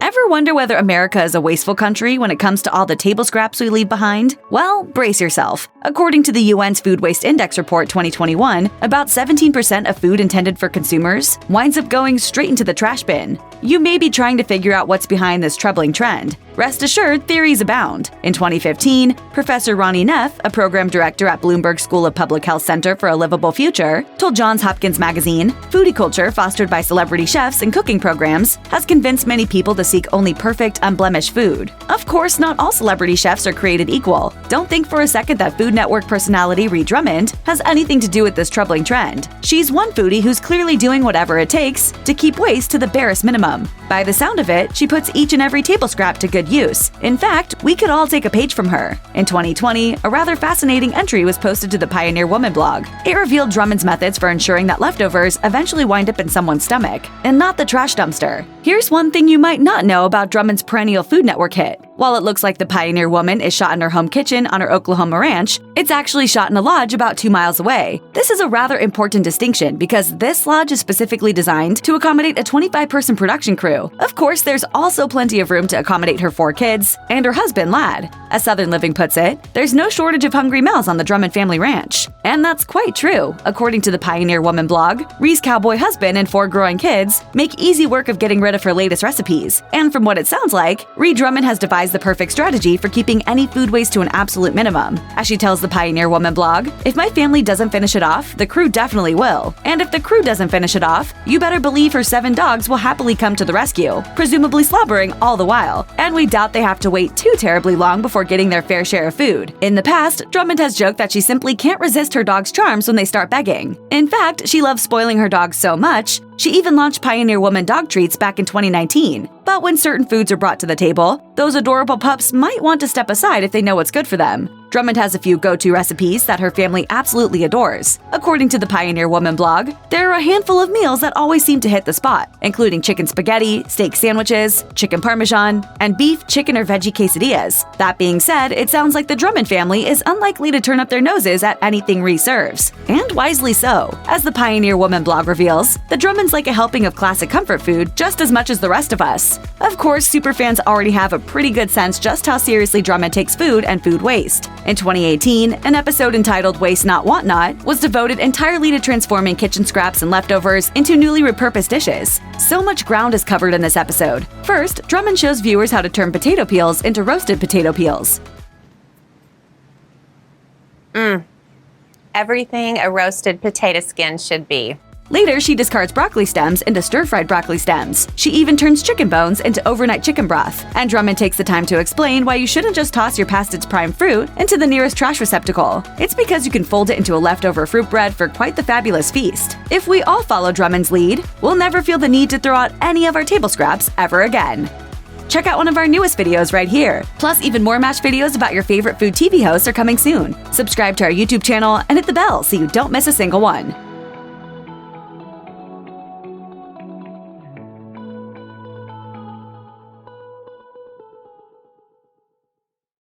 Ever wonder whether America is a wasteful country when it comes to all the table scraps we leave behind? Well, brace yourself. According to the UN's Food Waste Index Report 2021, about 17% of food intended for consumers winds up going straight into the trash bin. You may be trying to figure out what's behind this troubling trend. Rest assured, theories abound. In 2015, Professor Roni Neff, a program director at Bloomberg School of Public Health Center for a Livable Future, told Johns Hopkins Magazine, foodie culture fostered by celebrity chefs and cooking programs has convinced many people to seek only perfect, unblemished food. Of course, not all celebrity chefs are created equal. Don't think for a second that Food Network personality Ree Drummond has anything to do with this troubling trend. She's one foodie who's clearly doing whatever it takes to keep waste to the barest minimum. By the sound of it, she puts each and every table scrap to good use. In fact, we could all take a page from her. In 2020, a rather fascinating entry was posted to the Pioneer Woman blog. It revealed Drummond's methods for ensuring that leftovers eventually wind up in someone's stomach, and not the trash dumpster. Here's one thing you might not know about Drummond's perennial Food Network hit. While it looks like the Pioneer Woman is shot in her home kitchen on her Oklahoma ranch, it's actually shot in a lodge about 2 miles away. This is a rather important distinction because this lodge is specifically designed to accommodate a 25-person production crew. Of course, there's also plenty of room to accommodate her 4 kids and her husband, Lad. As Southern Living puts it, there's no shortage of hungry mouths on the Drummond family ranch. And that's quite true. According to the Pioneer Woman blog, Ree's cowboy husband and 4 growing kids make easy work of getting rid of her latest recipes. And from what it sounds like, Ree Drummond has devised the perfect strategy for keeping any food waste to an absolute minimum. As she tells the Pioneer Woman blog, "If my family doesn't finish it off, the crew definitely will. And if the crew doesn't finish it off, you better believe her 7 dogs will happily come to the rescue, presumably slobbering all the while. And we doubt they have to wait too terribly long before getting their fair share of food." In the past, Drummond has joked that she simply can't resist her dog's charms when they start begging. In fact, she loves spoiling her dogs so much, she even launched Pioneer Woman dog treats back in 2019. But when certain foods are brought to the table, those adorable pups might want to step aside if they know what's good for them. Drummond has a few go-to recipes that her family absolutely adores. According to the Pioneer Woman blog, there are a handful of meals that always seem to hit the spot, including chicken spaghetti, steak sandwiches, chicken parmesan, and beef, chicken, or veggie quesadillas. That being said, it sounds like the Drummond family is unlikely to turn up their noses at anything Ree serves. And wisely so. As the Pioneer Woman blog reveals, the Drummonds like a helping of classic comfort food just as much as the rest of us. Of course, superfans already have a pretty good sense just how seriously Drummond takes food and food waste. In 2018, an episode entitled Waste Not Want Not was devoted entirely to transforming kitchen scraps and leftovers into newly repurposed dishes. So much ground is covered in this episode. First, Drummond shows viewers how to turn potato peels into roasted potato peels. Everything a roasted potato skin should be. Later, she discards broccoli stems into stir-fried broccoli stems. She even turns chicken bones into overnight chicken broth. And Drummond takes the time to explain why you shouldn't just toss your past its prime fruit into the nearest trash receptacle. It's because you can fold it into a leftover fruit bread for quite the fabulous feast. If we all follow Drummond's lead, we'll never feel the need to throw out any of our table scraps ever again. Check out one of our newest videos right here. Plus, even more Mashed videos about your favorite food TV hosts are coming soon. Subscribe to our YouTube channel and hit the bell so you don't miss a single one.